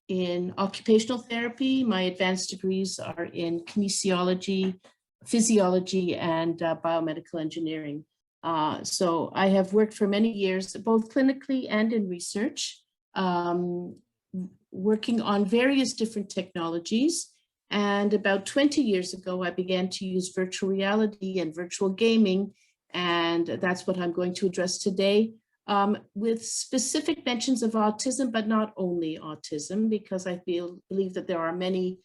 in occupational therapy. My advanced degrees are in kinesiology, physiology, and biomedical engineering. So I have worked for many years, both clinically and in research, working on various different technologies. And about 20 years ago, I began to use virtual reality and virtual gaming. And that's what I'm going to address today, with specific mentions of autism, but not only autism, because I believe that there are many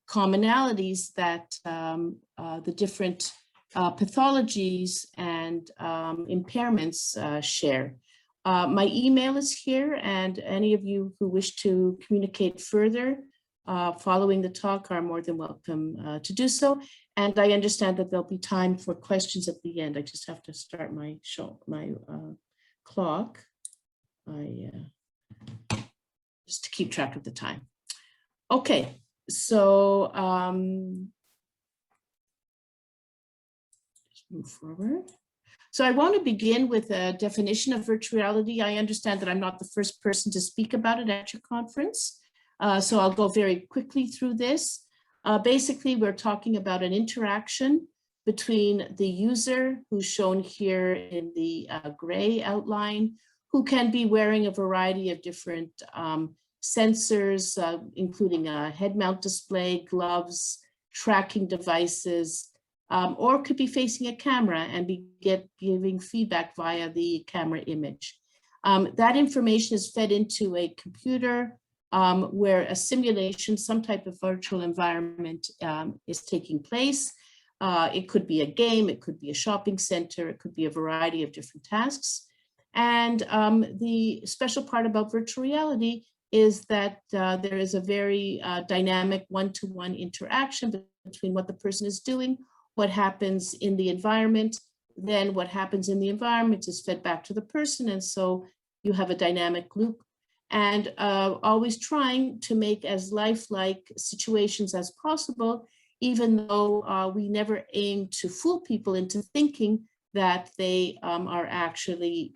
commonalities that the different pathologies and impairments share. My email is here, and any of you who wish to communicate further following the talk are more than welcome to do so. And I understand that there'll be time for questions at the end. I just have to start my clock. Just to keep track of the time. Okay, so just move forward. So I want to begin with a definition of virtual reality. I understand that I'm not the first person to speak about it at your conference. So I'll go very quickly through this. Basically, we're talking about an interaction between the user, who's shown here in the gray outline, who can be wearing a variety of different sensors, including a head mount display, gloves, tracking devices, or could be facing a camera and be giving feedback via the camera image. That information is fed into a computer where a simulation, some type of virtual environment is taking place. It could be a game, it could be a shopping center, it could be a variety of different tasks. And the special part about virtual reality is that there is a very dynamic one-to-one interaction between what the person is doing, what happens in the environment, then what happens in the environment is fed back to the person. And so you have a dynamic loop, and always trying to make as lifelike situations as possible, even though we never aim to fool people into thinking that they are actually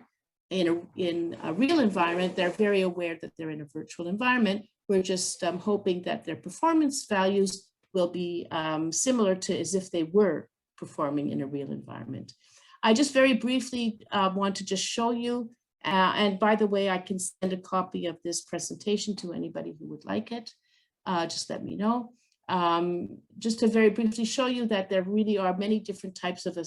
in a real environment. They're very aware that they're in a virtual environment. We're just hoping that their performance values will be similar to as if they were performing in a real environment. I just very briefly want to just show you, and by the way, I can send a copy of this presentation to anybody who would like it. Just let me know. Just to very briefly show you that there really are many different types of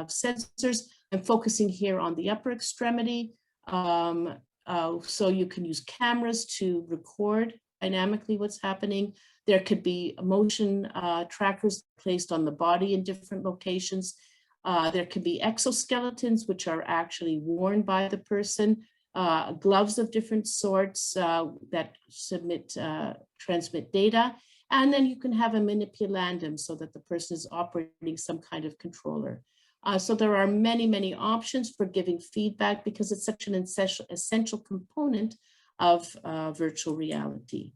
sensors. I'm focusing here on the upper extremity. So you can use cameras to record dynamically what's happening. There could be motion trackers placed on the body in different locations. There could be exoskeletons, which are actually worn by the person, gloves of different sorts that transmit data. And then you can have a manipulandum so that the person is operating some kind of controller. So there are many, many options for giving feedback because it's such an essential component of virtual reality.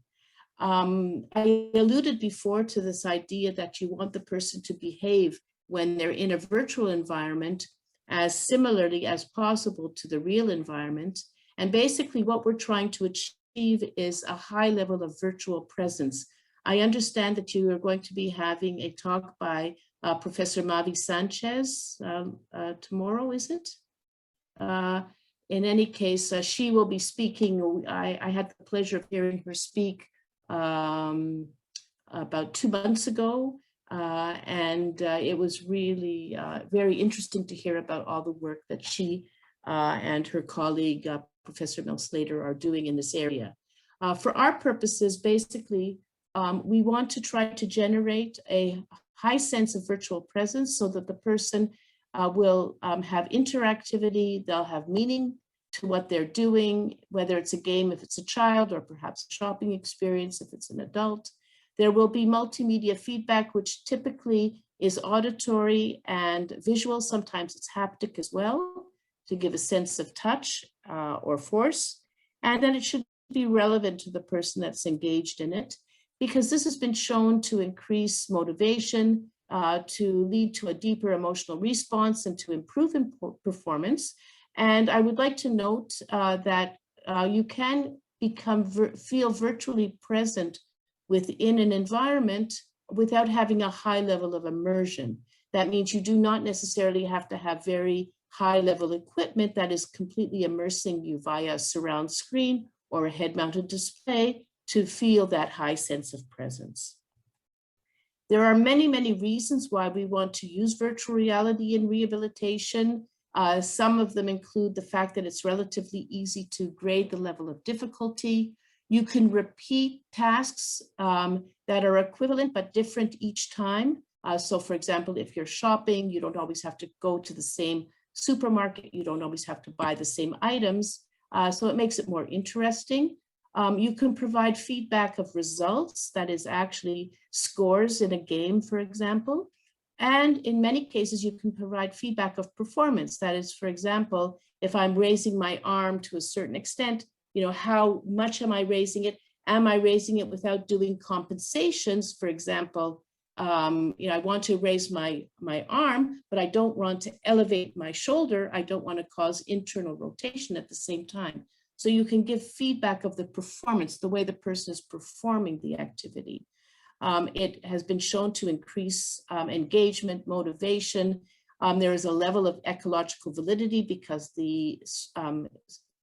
I alluded before to this idea that you want the person to behave when they're in a virtual environment as similarly as possible to the real environment. And basically what we're trying to achieve is a high level of virtual presence. I understand that you are going to be having a talk by Professor Mavi Sanchez tomorrow, is it? In any case, she will be speaking. I had the pleasure of hearing her speak about 2 months ago, and it was really very interesting to hear about all the work that she and her colleague, Professor Mel Slater, are doing in this area. For our purposes, basically, we want to try to generate a high sense of virtual presence so that the person will have interactivity, they'll have meaning to what they're doing, whether it's a game if it's a child, or perhaps a shopping experience if it's an adult. There will be multimedia feedback, which typically is auditory and visual. Sometimes it's haptic as well, to give a sense of touch or force. And then it should be relevant to the person that's engaged in it, because this has been shown to increase motivation, to lead to a deeper emotional response, and to improve performance. And I would like to note that you can feel virtually present within an environment without having a high level of immersion. That means you do not necessarily have to have very high level equipment that is completely immersing you via a surround screen or a head-mounted display to feel that high sense of presence. There are many, many reasons why we want to use virtual reality in rehabilitation. Some of them include the fact that it's relatively easy to grade the level of difficulty. You can repeat tasks that are equivalent but different each time. So for example, if you're shopping, you don't always have to go to the same supermarket. You don't always have to buy the same items. So it makes it more interesting. You can provide feedback of results, that is actually scores in a game, for example. And in many cases, you can provide feedback of performance. That is, for example, if I'm raising my arm to a certain extent, how much am I raising it? Am I raising it without doing compensations? For example, I want to raise my arm, but I don't want to elevate my shoulder. I don't want to cause internal rotation at the same time. So you can give feedback of the performance, the way the person is performing the activity. It has been shown to increase engagement, motivation. There is a level of ecological validity because the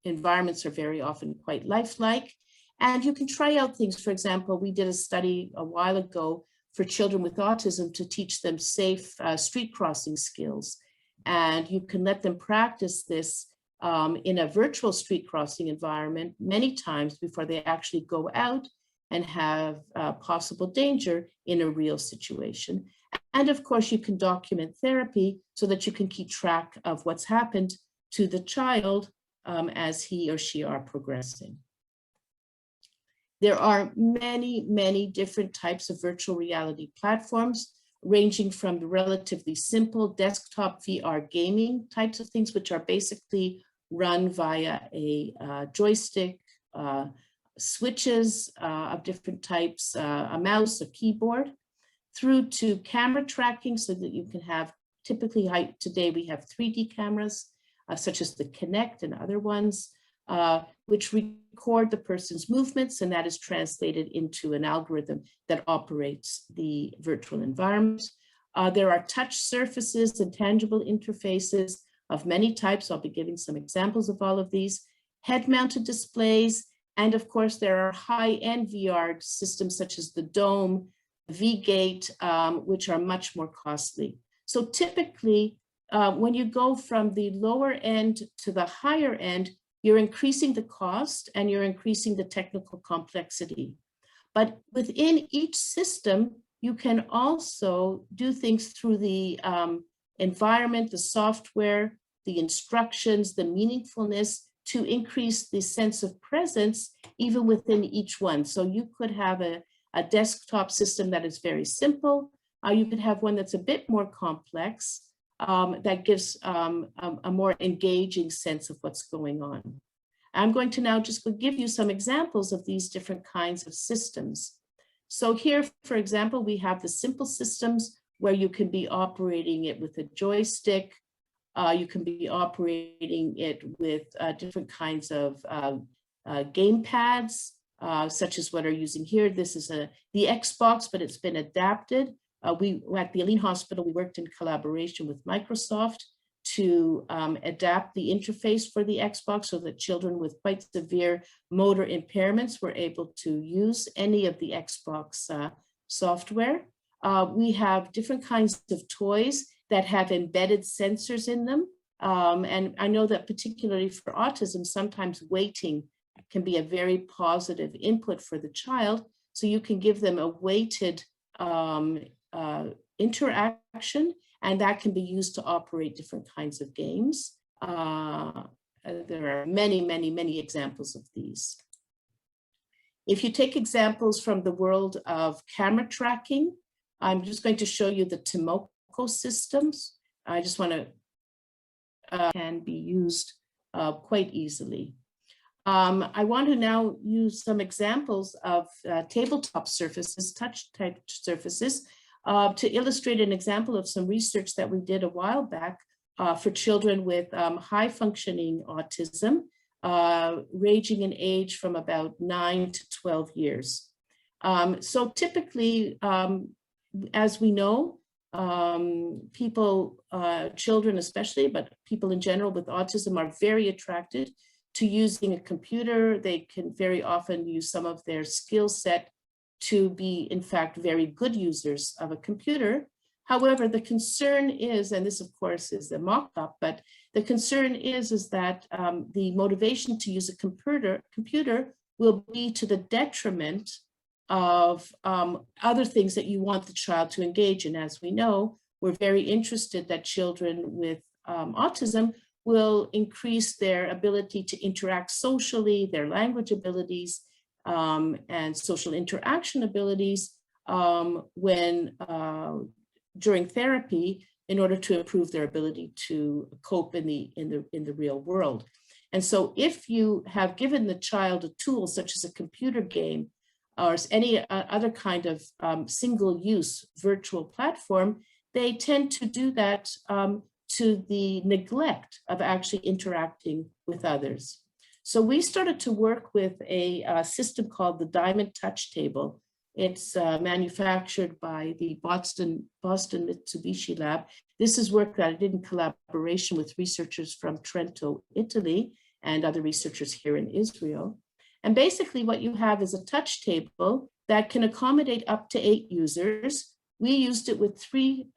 environments are very often quite lifelike. And you can try out things. For example, we did a study a while ago for children with autism to teach them safe street crossing skills. And you can let them practice this in a virtual street crossing environment many times before they actually go out and have possible danger in a real situation. And of course, you can document therapy so that you can keep track of what's happened to the child as he or she are progressing. There are many, many different types of virtual reality platforms, ranging from the relatively simple desktop VR gaming types of things, which are basically run via a joystick, switches of different types, a mouse, a keyboard, through to camera tracking so that you can have, typically today we have 3D cameras, such as the Kinect and other ones, which record the person's movements, and that is translated into an algorithm that operates the virtual environment. There are touch surfaces and tangible interfaces of many types. I'll be giving some examples of all of these. Head-mounted displays, and of course there are high-end VR systems such as the Dome, V-Gate, which are much more costly. So typically, when you go from the lower end to the higher end, you're increasing the cost and you're increasing the technical complexity. But within each system, you can also do things through the environment, the software, the instructions, the meaningfulness to increase the sense of presence even within each one. So you could have a desktop system that is very simple. You could have one that's a bit more complex that gives a more engaging sense of what's going on. I'm going to now just give you some examples of these different kinds of systems. So here, for example, we have the simple systems where you can be operating it with a joystick. You can be operating it with different kinds of game pads, such as what are using here. This is the Xbox, but it's been adapted. At the Aline Hospital, we worked in collaboration with Microsoft to adapt the interface for the Xbox so that children with quite severe motor impairments were able to use any of the Xbox software. We have different kinds of toys that have embedded sensors in them. And I know that particularly for autism, sometimes weighting can be a very positive input for the child. So you can give them a weighted interaction, and that can be used to operate different kinds of games. There are many, many, many examples of these. If you take examples from the world of camera tracking, I'm just going to show you the Tomoko systems. I just want to can be used quite easily. I want to now use some examples of tabletop surfaces, touch type surfaces, to illustrate an example of some research that we did a while back for children with high functioning autism. ranging in age from about 9 to 12 years. So typically, as we know, people, children especially, but people in general with autism are very attracted to using a computer. They can very often use some of their skill set to be, in fact, very good users of a computer. However, the concern is, and this of course is a mock-up, but the concern is that the motivation to use a computer will be to the detriment of other things that you want the child to engage in. As we know, we're very interested that children with autism will increase their ability to interact socially, their language abilities, and social interaction abilities when during therapy, in order to improve their ability to cope in the real world. And so if you have given the child a tool such as a computer game or any other kind of single-use virtual platform, they tend to do that to the neglect of actually interacting with others. So we started to work with a system called the Diamond Touch Table. It's manufactured by the Boston Mitsubishi Lab. This is work that I did in collaboration with researchers from Trento, Italy, and other researchers here in Israel. And basically what you have is a touch table that can accommodate up to 8 users. We used it with 3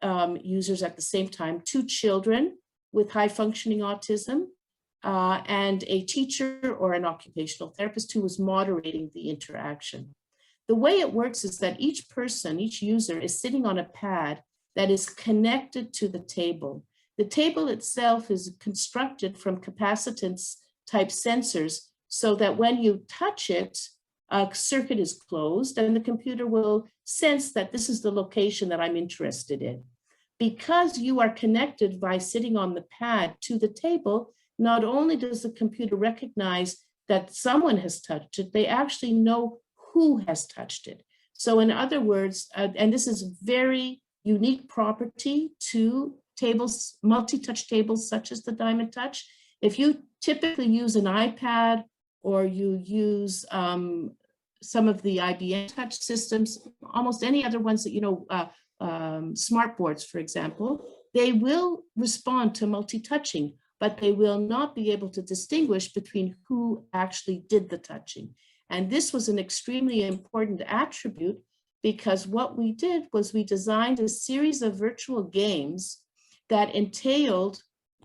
users at the same time, 2 children with high functioning autism, and a teacher or an occupational therapist who was moderating the interaction. The way it works is that each person, each user is sitting on a pad that is connected to the table. The table itself is constructed from capacitance type sensors so that when you touch it, a circuit is closed and the computer will sense that this is the location that I'm interested in. Because you are connected by sitting on the pad to the table, not only does the computer recognize that someone has touched it, they actually know who has touched it. So in other words, and this is very unique property to tables, multi-touch tables such as the Diamond Touch. If you typically use an iPad or you use some of the IBM touch systems, almost any other ones that, you know, smart boards, for example, they will respond to multi-touching, but they will not be able to distinguish between who actually did the touching. And this was an extremely important attribute because what we did was we designed a series of virtual games that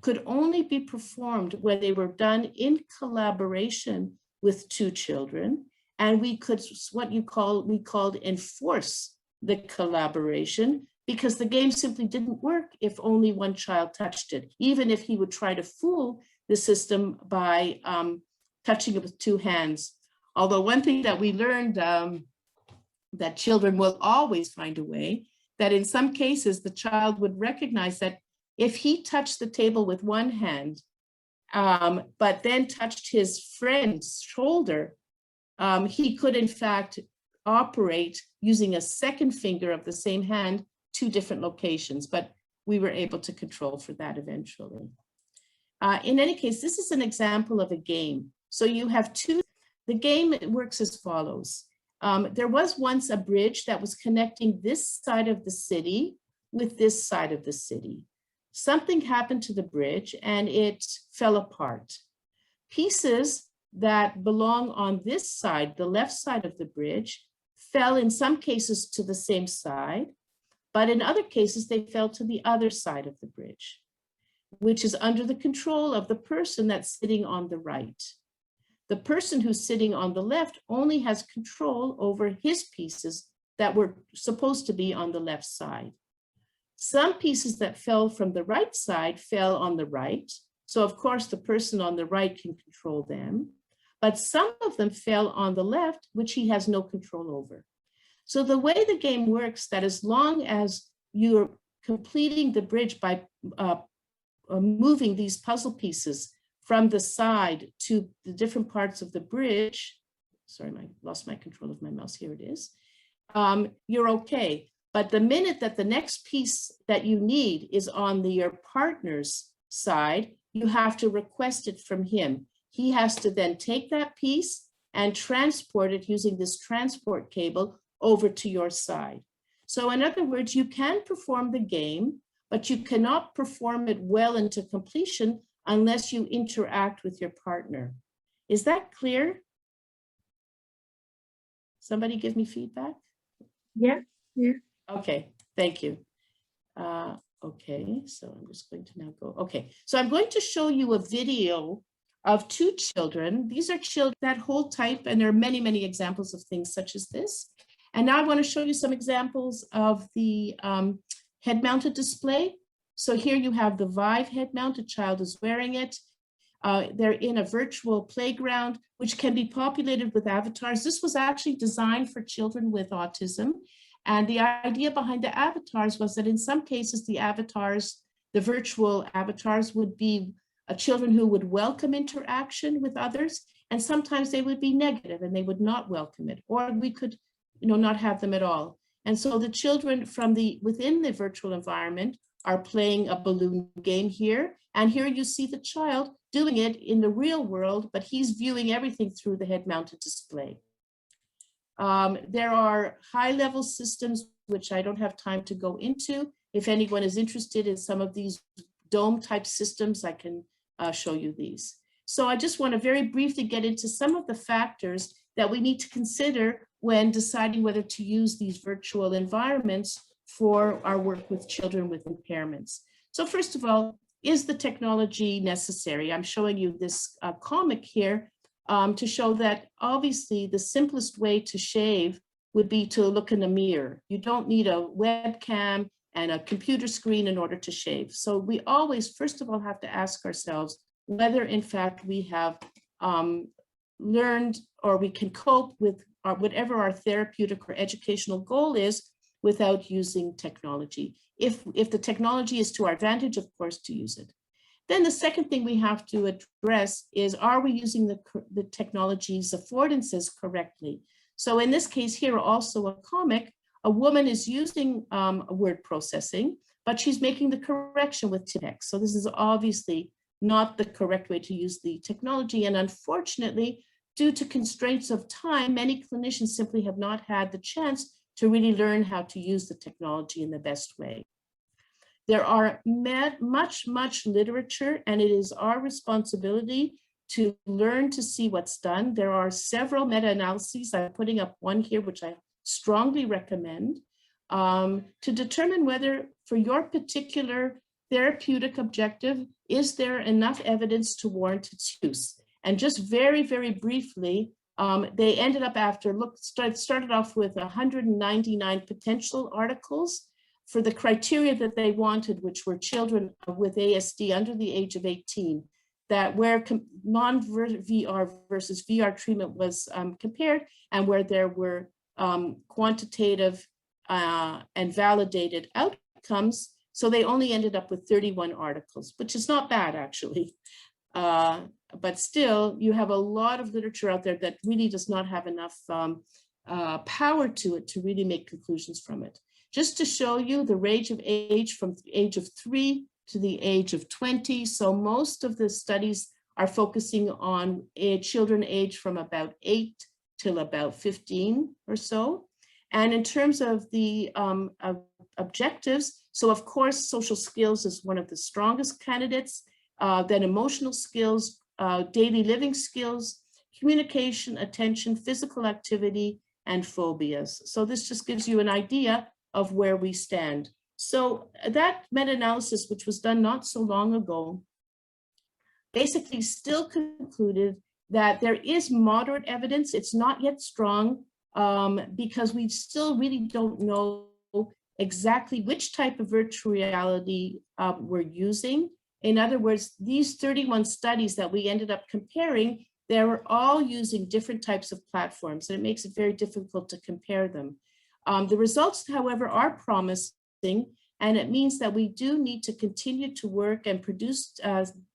could only be performed when they were done in collaboration with 2 children. And we could, we called enforce the collaboration, because the game simply didn't work if only one child touched it, even if he would try to fool the system by touching it with 2 hands. Although one thing that we learned that children will always find a way, that in some cases the child would recognize that if he touched the table with 1 hand, but then touched his friend's shoulder, he could in fact operate using a second finger of the same hand, 2 different locations, but we were able to control for that eventually. In any case, this is an example of a game. So you have 2. The game works as follows. There was once a bridge that was connecting this side of the city with this side of the city. Something happened to the bridge and it fell apart. Pieces that belong on this side, the left side of the bridge, fell in some cases to the same side, but in other cases they fell to the other side of the bridge, which is under the control of the person that's sitting on the right. The person who's sitting on the left only has control over his pieces that were supposed to be on the left side. Some pieces that fell from the right side fell on the right. So of course the person on the right can control them, but some of them fell on the left, which he has no control over. So the way the game works, that as long as you're completing the bridge by moving these puzzle pieces from the side to the different parts of the bridge, sorry, I lost my control of my mouse, here it is, you're okay. But the minute that the next piece that you need is on your partner's side, you have to request it from him. he has to then take that piece and transport it using this transport cable over to your side. So in other words, you can perform the game, but you cannot perform it well into completion unless you interact with your partner. Is that clear? Somebody give me feedback? Yeah, yeah. Okay, thank you. Okay, so I'm just going to now go. Okay, so I'm going to show you a video of two children. These are children that hold type, and there are many, many examples of things such as this. And now I want to show you some examples of the head-mounted display. So here you have the Vive head-mount, a child is wearing it. They're in a virtual playground, which can be populated with avatars. This was actually designed for children with autism. And the idea behind the avatars was that in some cases, the avatars, the virtual avatars would be children who would welcome interaction with others. And sometimes they would be negative and they would not welcome it, or we could, not have them at all. And so the children from within the virtual environment are playing a balloon game here. And here you see the child doing it in the real world, but he's viewing everything through the head-mounted display. There are high-level systems, which I don't have time to go into. If anyone is interested in some of these dome-type systems, I can show you these. So I just want to very briefly get into some of the factors that we need to consider when deciding whether to use these virtual environments for our work with children with impairments. So first of all, is the technology necessary? I'm showing you this comic here to show that obviously the simplest way to shave would be to look in a mirror. You don't need a webcam and a computer screen in order to shave. So we always, first of all, have to ask ourselves whether in fact we have learned or we can cope with whatever our therapeutic or educational goal is without using technology. If the technology is to our advantage, of course, to use it. Then the second thing we have to address is, are we using the technology's affordances correctly? So in this case here, also a comic, a woman is using word processing, but she's making the correction with text. So this is obviously not the correct way to use the technology. And unfortunately, due to constraints of time, many clinicians simply have not had the chance to really learn how to use the technology in the best way. There are much literature, and it is our responsibility to learn to see what's done. There are several meta-analyses. I'm putting up one here, which I strongly recommend, to determine whether for your particular therapeutic objective, is there enough evidence to warrant its use? And just very, very briefly, they ended up started off with 199 potential articles for the criteria that they wanted, which were children with ASD under the age of 18, that where non-VR versus VR treatment was compared, and where there were quantitative and validated outcomes. So they only ended up with 31 articles, which is not bad actually. But still, you have a lot of literature out there that really does not have enough power to it to really make conclusions from it. Just to show you the range of age from the age of 3 to the age of 20. So most of the studies are focusing on children aged from about 8 till about 15 or so. And in terms of the objectives, so of course, social skills is one of the strongest candidates, then emotional skills, daily living skills, communication, attention, physical activity, and phobias. So this just gives you an idea of where we stand. So that meta-analysis, which was done not so long ago, basically still concluded that there is moderate evidence. It's not yet strong because we still really don't know exactly which type of virtual reality we're using. In other words, these 31 studies that we ended up comparing, they were all using different types of platforms, and it makes it very difficult to compare them. The results, however, are promising, and it means that we do need to continue to work and produce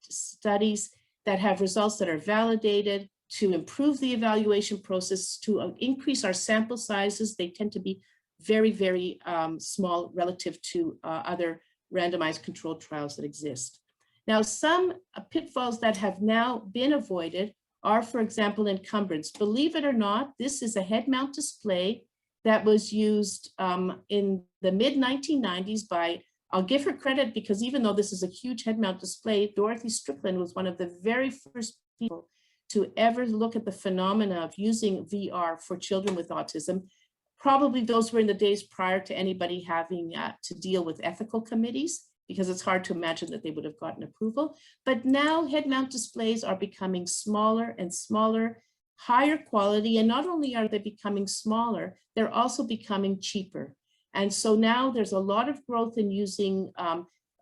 studies that have results that are validated, to improve the evaluation process, to increase our sample sizes. They tend to be very, very small relative to other randomized controlled trials that exist. Now, some pitfalls that have now been avoided are, for example, encumbrance. Believe it or not, this is a head mount display that was used in the mid 1990s by, I'll give her credit because even though this is a huge head mount display, Dorothy Strickland was one of the very first people to ever look at the phenomena of using VR for children with autism. Probably those were in the days prior to anybody having to deal with ethical committees, because it's hard to imagine that they would have gotten approval. But now head mount displays are becoming smaller and smaller, higher quality, and not only are they becoming smaller, they're also becoming cheaper. And so now there's a lot of growth in using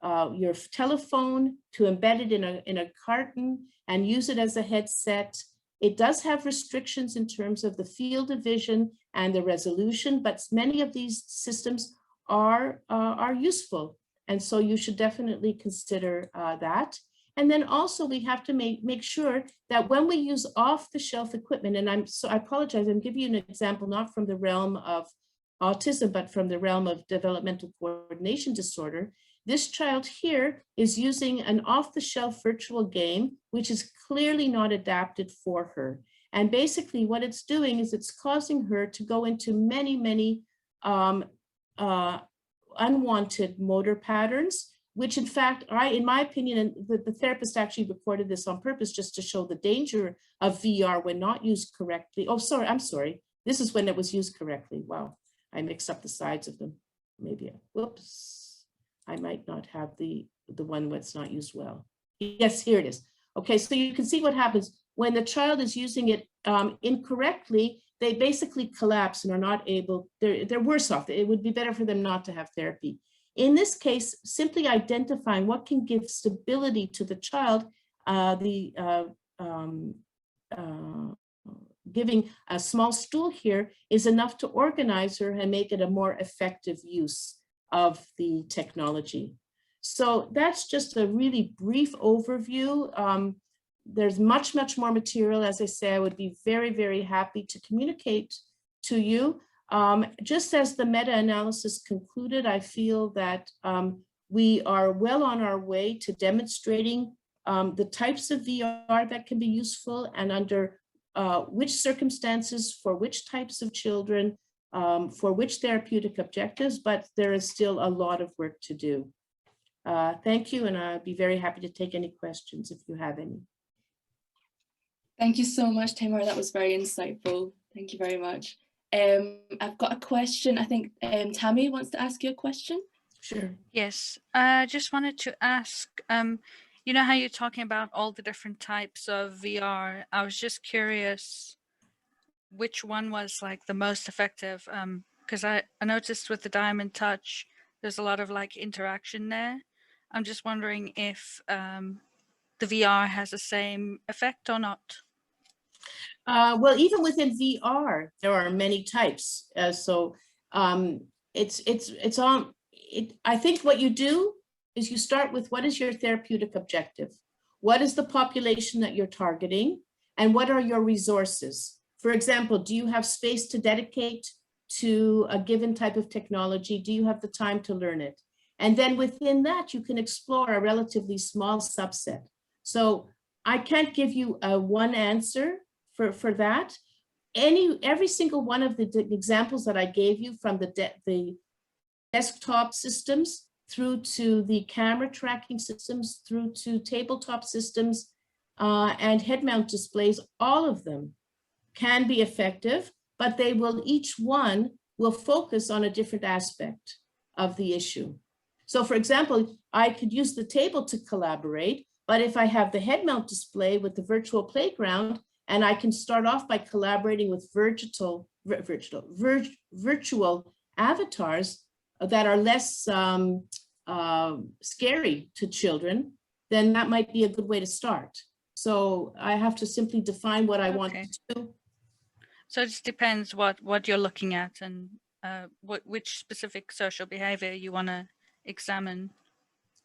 your telephone to embed it in a carton and use it as a headset. It does have restrictions in terms of the field of vision and the resolution, but many of these systems are useful. And so you should definitely consider that. And then also we have to make sure that when we use off-the-shelf equipment, and I apologize, I'm giving you an example, not from the realm of autism, but from the realm of developmental coordination disorder. This child here is using an off-the-shelf virtual game, which is clearly not adapted for her. And basically what it's doing is it's causing her to go into many unwanted motor patterns, which in fact, in my opinion, and the therapist actually recorded this on purpose just to show the danger of VR when not used correctly. Oh, sorry, I'm sorry. This is when it was used correctly. Wow, I mixed up the sides of them. Maybe, whoops. I might not have the one that's not used well. Yes, here it is. Okay, so you can see what happens when the child is using it incorrectly. They basically collapse and are not able, they're worse off. It would be better for them not to have therapy. In this case, simply identifying what can give stability to the child, giving a small stool here is enough to organize her and make it a more effective use of the technology. So that's just a really brief overview. There's much more material. As I say, I would be very happy to communicate to you. Just as the meta-analysis concluded, I feel that we are well on our way to demonstrating the types of VR that can be useful and under which circumstances for which types of children, for which therapeutic objectives, but there is still a lot of work to do. Thank you, and I'd be very happy to take any questions if you have any. Thank you so much, Tamar. That was very insightful. Thank you very much. I've got a question. I think Tammy wants to ask you a question. Sure. Yes, I just wanted to ask, you know how you're talking about all the different types of VR? I was just curious which one was like the most effective, because I noticed with the Diamond Touch, there's a lot of like interaction there. I'm just wondering if the VR has the same effect or not. Well, even within VR, there are many types. I think what you do is you start with what is your therapeutic objective? What is the population that you're targeting? And what are your resources? For example, do you have space to dedicate to a given type of technology? Do you have the time to learn it? And then within that, you can explore a relatively small subset. So I can't give you a one answer for that. Every single one of the examples that I gave you, from the desktop systems through to the camera tracking systems, through to tabletop systems and head mount displays, all of them can be effective, but they will, each one will focus on a different aspect of the issue. So for example, I could use the table to collaborate, but if I have the head mount display with the virtual playground, and I can start off by collaborating with virtual avatars that are less scary to children, then that might be a good way to start. So I have to simply define what I want to do. So it just depends what you're looking at and which specific social behavior you want to examine.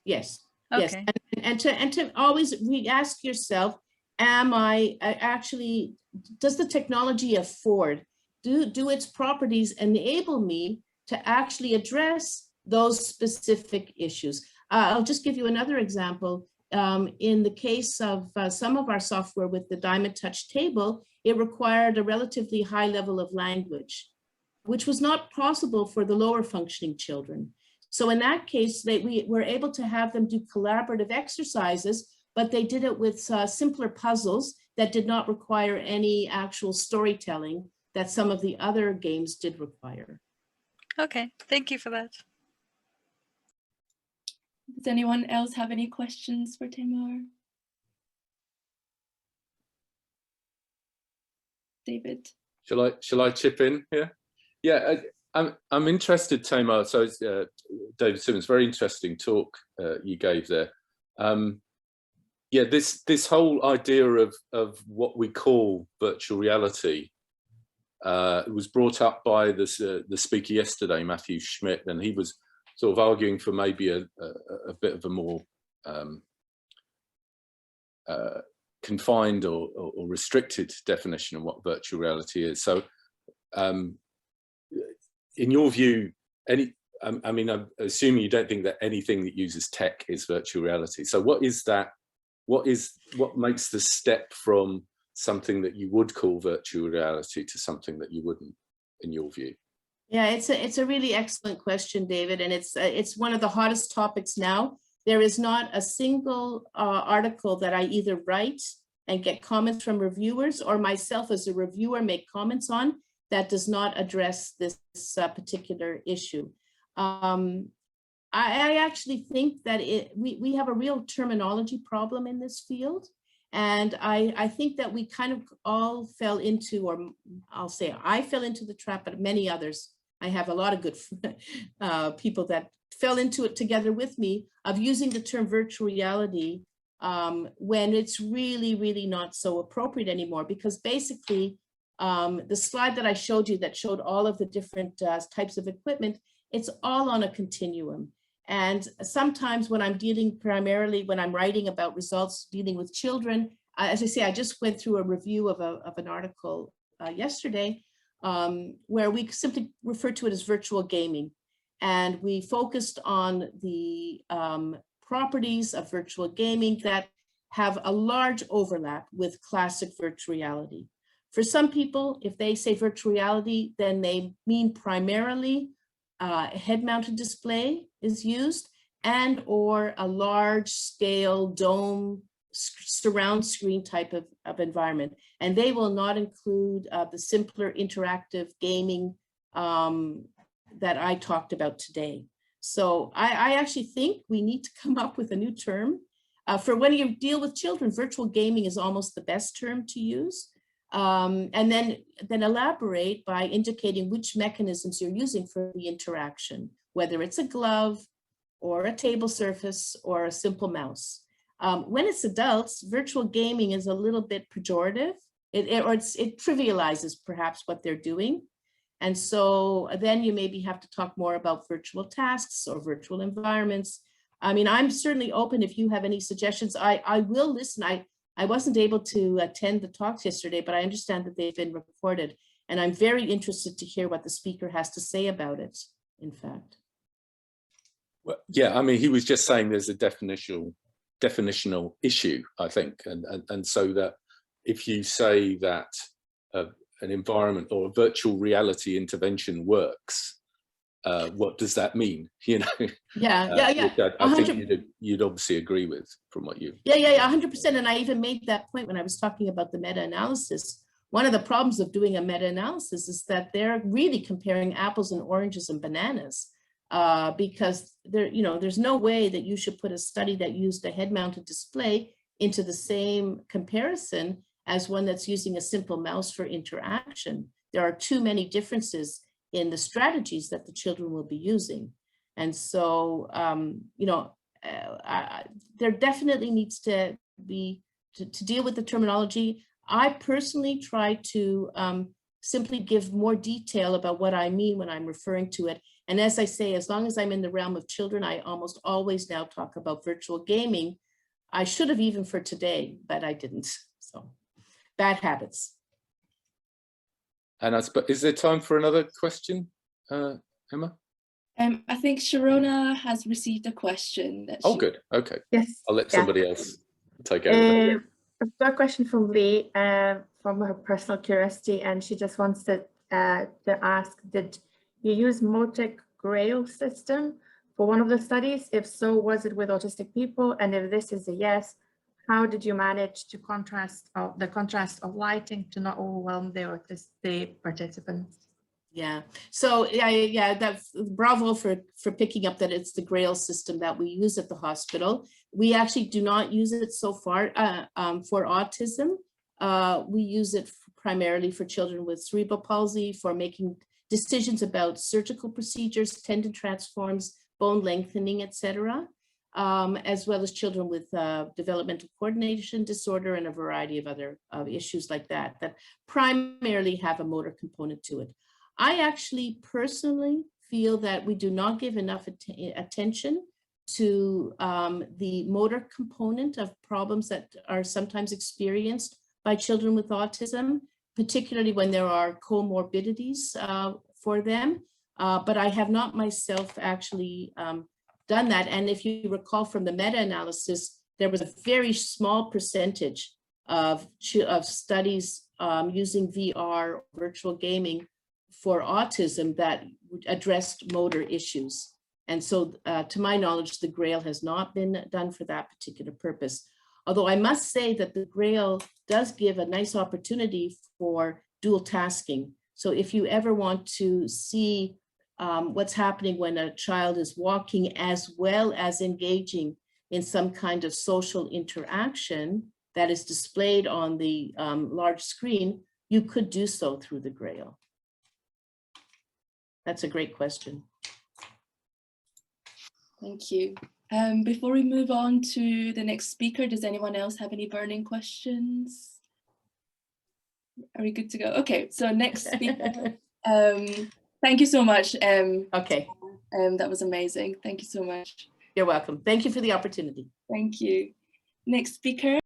Yes. Okay. Yes. And to always re-ask yourself, am I actually, does the technology afford, do its properties enable me to actually address those specific issues? I'll just give you another example. in the case of some of our software with the Diamond Touch table, it required a relatively high level of language, which was not possible for the lower functioning children. So in that case, we were able to have them do collaborative exercises, but they did it with simpler puzzles that did not require any actual storytelling that some of the other games did require. Okay, thank you for that. Does anyone else have any questions for Tamar? David? Shall I chip in here? Yeah, I'm interested, Tamar. So it's, David Simmons, very interesting talk you gave there. Yeah, this whole idea of what we call virtual reality was brought up by the speaker yesterday, Matthew Schmidt, and he was sort of arguing for maybe a bit of a more confined or restricted definition of what virtual reality is. So in your view, I mean, I'm assuming you don't think that anything that uses tech is virtual reality. So what is that? What makes the step from something that you would call virtual reality to something that you wouldn't, in your view? Yeah, it's a really excellent question, David, and it's one of the hottest topics now. There is not a single article that I either write and get comments from reviewers, or myself as a reviewer make comments on, that does not address this particular issue. I actually think that we have a real terminology problem in this field. And I think that we kind of all fell into, or I'll say I fell into the trap, but many others, I have a lot of good people that fell into it together with me, of using the term virtual reality when it's really, really not so appropriate anymore. Because basically, the slide that I showed you that showed all of the different types of equipment, it's all on a continuum. And sometimes when I'm dealing primarily, when I'm writing about results dealing with children, as I say, I just went through a review of an article yesterday where we simply refer to it as virtual gaming. And we focused on the properties of virtual gaming that have a large overlap with classic virtual reality. For some people, if they say virtual reality, then they mean primarily a head-mounted display is used, and or a large scale dome surround screen type of environment. And they will not include the simpler interactive gaming that I talked about today. So I actually think we need to come up with a new term. For when you deal with children, virtual gaming is almost the best term to use. And then elaborate by indicating which mechanisms you're using for the interaction, whether it's a glove or a table surface or a simple mouse. When it's adults, virtual gaming is a little bit pejorative. It trivializes perhaps what they're doing. And so then you maybe have to talk more about virtual tasks or virtual environments. I mean, I'm certainly open if you have any suggestions. I will listen. I wasn't able to attend the talks yesterday, but I understand that they've been recorded. And I'm very interested to hear what the speaker has to say about it, in fact. Well, yeah, I mean, he was just saying there's a definitional issue, I think. And so that if you say that an environment or a virtual reality intervention works, what does that mean? You know? Yeah. I think you'd obviously agree with from what you. Yeah, 100%. And I even made that point when I was talking about the meta-analysis. One of the problems of doing a meta-analysis is that they're really comparing apples and oranges and bananas, because there's no way that you should put a study that used a head-mounted display into the same comparison as one that's using a simple mouse for interaction. There are too many differences in the strategies that the children will be using. And so, there definitely needs to be, to deal with the terminology. I personally try to simply give more detail about what I mean when I'm referring to it. And as I say, as long as I'm in the realm of children, I almost always now talk about virtual gaming. I should have even for today, but I didn't. So bad habits. And is there time for another question, Emma? I think Sharona has received a question. That Oh, she- good. Okay. Yes. I'll let yeah. somebody else take over. I've got a question from Lee from her personal curiosity, and she just wants to ask, did you use Motic Grail system for one of the studies? If so, was it with autistic people? And if this is a yes, how did you manage to the contrast of lighting to not overwhelm the participants? Yeah, so yeah, that's bravo for picking up that it's the Grail system that we use at the hospital. We actually do not use it so far for autism. We use it primarily for children with cerebral palsy, for making decisions about surgical procedures, tendon transforms, bone lengthening, etc., as well as children with developmental coordination disorder and a variety of other issues like that, that primarily have a motor component to it. I actually personally feel that we do not give enough attention to the motor component of problems that are sometimes experienced by children with autism, particularly when there are comorbidities for them. But I have not myself actually done that. And if you recall from the meta-analysis, there was a very small percentage of studies using VR, virtual gaming, for autism that addressed motor issues. And so to my knowledge, the Grail has not been done for that particular purpose. Although I must say that the Grail does give a nice opportunity for dual tasking. So if you ever want to see what's happening when a child is walking as well as engaging in some kind of social interaction that is displayed on the large screen, you could do so through the Grail. That's a great question. Thank you. Before we move on to the next speaker, does anyone else have any burning questions? Are we good to go? Okay, so next speaker. Thank you so much. Okay, That was amazing. Thank you so much. you're welcome. Thank you for the opportunity. Thank you. Next speaker.